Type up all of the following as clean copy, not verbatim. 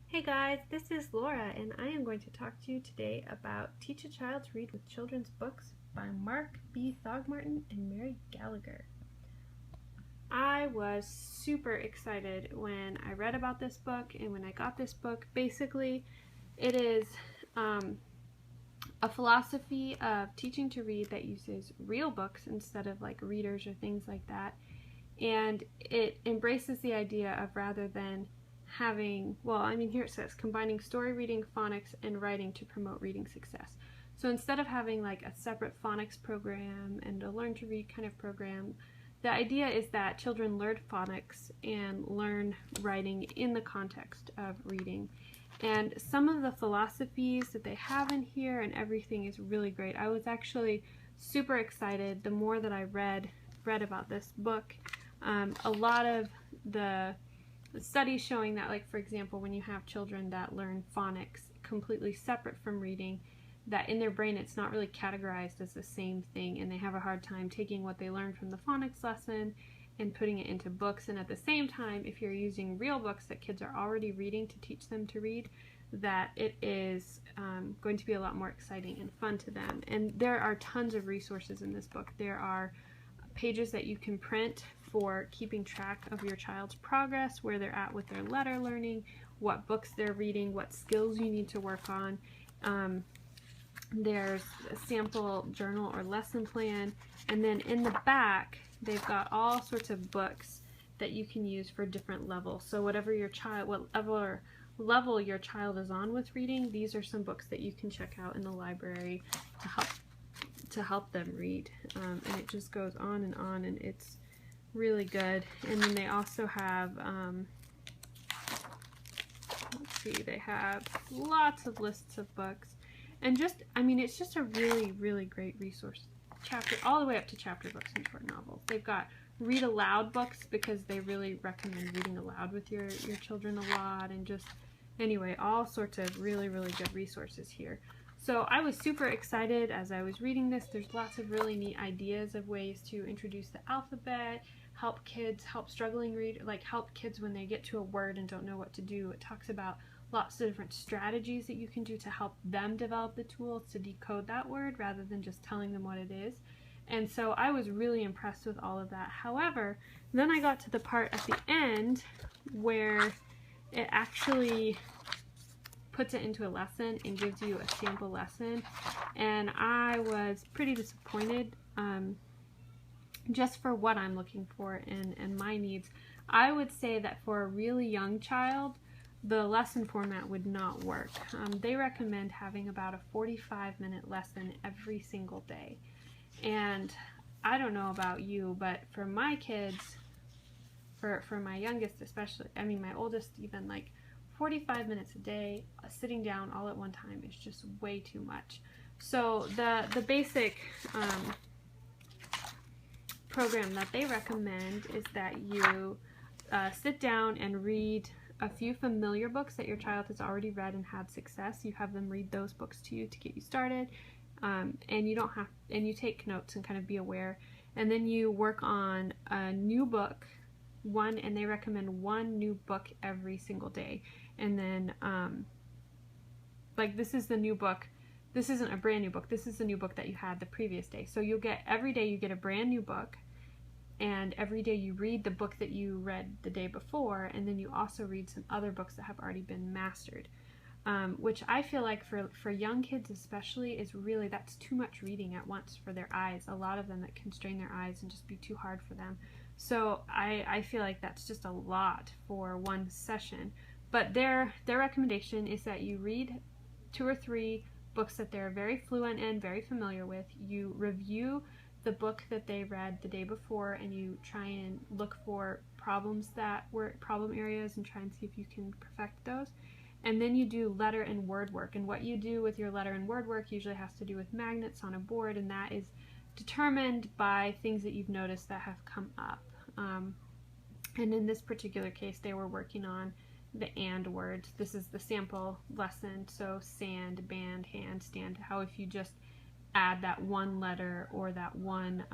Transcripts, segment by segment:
Hey guys, this is Laura and I am going to talk to you today about Teach a Child to Read with Children's Books by Mark B. Thogmartin and Mary Gallagher. I was super excited when I read about this book and when I got this book. Basically, it is a philosophy of teaching to read that uses real books instead of like readers or things like that. And it embraces the idea of rather than having, here it says combining story reading, phonics, and writing to promote reading success. So instead of having like a separate phonics program and a learn to read kind of program, the idea is that children learn phonics and learn writing in the context of reading. And some of the philosophies that they have in here and everything is really great. I was actually super excited the more that I read about this book. A lot of the studies showing that, like, for example, when you have children that learn phonics completely separate from reading, that in their brain it's not really categorized as the same thing, and they have a hard time taking what they learned from the phonics lesson and putting it into books. And at the same time, if you're using real books that kids are already reading to teach them to read, that it is going to be a lot more exciting and fun to them. And there are tons of resources in this book. There are pages that you can print for keeping track of your child's progress, where they're at with their letter learning, what books they're reading, what skills you need to work on. There's a sample journal or lesson plan, and then in the back they've got all sorts of books that you can use for different levels. So whatever level your child is on with reading, these are some books that you can check out in the library to help them read. And it just goes on, and it's really good. And then they also have they have lots of lists of books, and it's just a really great resource. Chapter all the way up to chapter books and short novels. They've got read aloud books because they really recommend reading aloud with your children a lot, and just anyway, all sorts of really good resources here. So I was super excited as I was reading this. There's lots of really neat ideas of ways to introduce the alphabet, help struggling readers, like help kids when they get to a word and don't know what to do. It talks about lots of different strategies that you can do to help them develop the tools to decode that word rather than just telling them what it is. And so I was really impressed with all of that. However, then I got to the part at the end where it actually puts it into a lesson and gives you a sample lesson, and I was pretty disappointed just for what I'm looking for and my needs. I would say that for a really young child, the lesson format would not work. They recommend having about a 45-minute lesson every single day, and I don't know about you, but for my kids, for my youngest especially, my oldest even, like 45 minutes a day sitting down all at one time is just way too much. So the basic program that they recommend is that you sit down and read a few familiar books that your child has already read and had success. You have them read those books to you to get you started, and you take notes and kind of be aware, and then you work on a new book, and they recommend one new book every single day. And then like this is the new book. This isn't a brand new book. This is the new book that you had the previous day. So every day you get a brand new book, and every day you read the book that you read the day before, and then you also read some other books that have already been mastered, which I feel like for young kids especially is really, that's too much reading at once for their eyes. A lot of them that can strain their eyes and just be too hard for them. So I feel like that's just a lot for one session. But their recommendation is that you read 2 or 3 books that they're very fluent in, very familiar with. You review the book that they read the day before, and you try and look for problems that were problem areas and try and see if you can perfect those. And then you do letter and word work. And what you do with your letter and word work usually has to do with magnets on a board, and that is determined by things that you've noticed that have come up. And in this particular case, they were working on the and words. This is the sample lesson. So sand, band, hand, stand. How if you just add that one letter or that one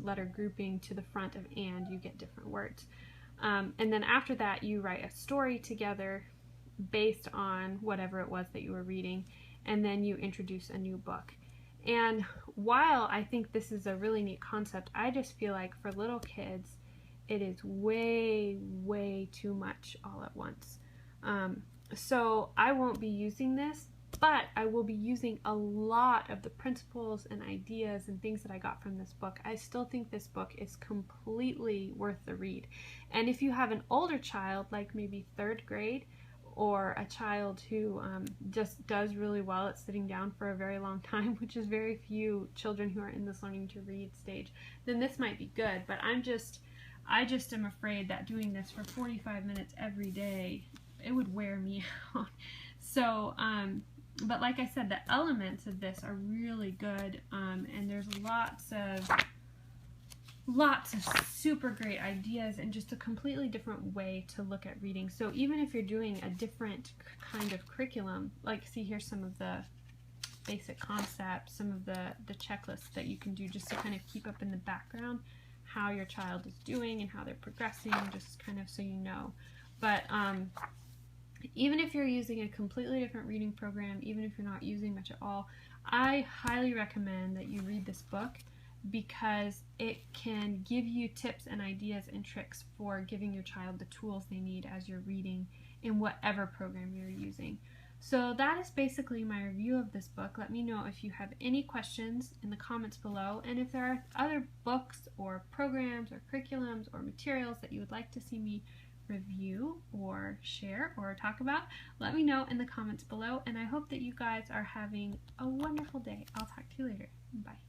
letter grouping to the front of and, you get different words. And then after that, you write a story together based on whatever it was that you were reading, and then you introduce a new book. And while I think this is a really neat concept, I just feel like for little kids, it is way, way too much all at once. So I won't be using this, but I will be using a lot of the principles and ideas and things that I got from this book. I still think this book is completely worth the read. And if you have an older child, like maybe 3rd grade, or a child who just does really well at sitting down for a very long time, which is very few children who are in this learning to read stage, then this might be good. But I just am afraid that doing this for 45 minutes every day, it would wear me out. So, but like I said, the elements of this are really good, and there's lots of super great ideas and just a completely different way to look at reading. So even if you're doing a different kind of curriculum, like see here's some of the basic concepts, some of the checklists that you can do just to kind of keep up in the background how your child is doing and how they're progressing, just kind of so you know. But even if you're using a completely different reading program, even if you're not using much at all, I highly recommend that you read this book, because it can give you tips and ideas and tricks for giving your child the tools they need as you're reading in whatever program you're using. So that is basically my review of this book. Let me know if you have any questions in the comments below, and if there are other books or programs or curriculums or materials that you would like to see me review or share or talk about, let me know in the comments below, and I hope that you guys are having a wonderful day. I'll talk to you later. Bye.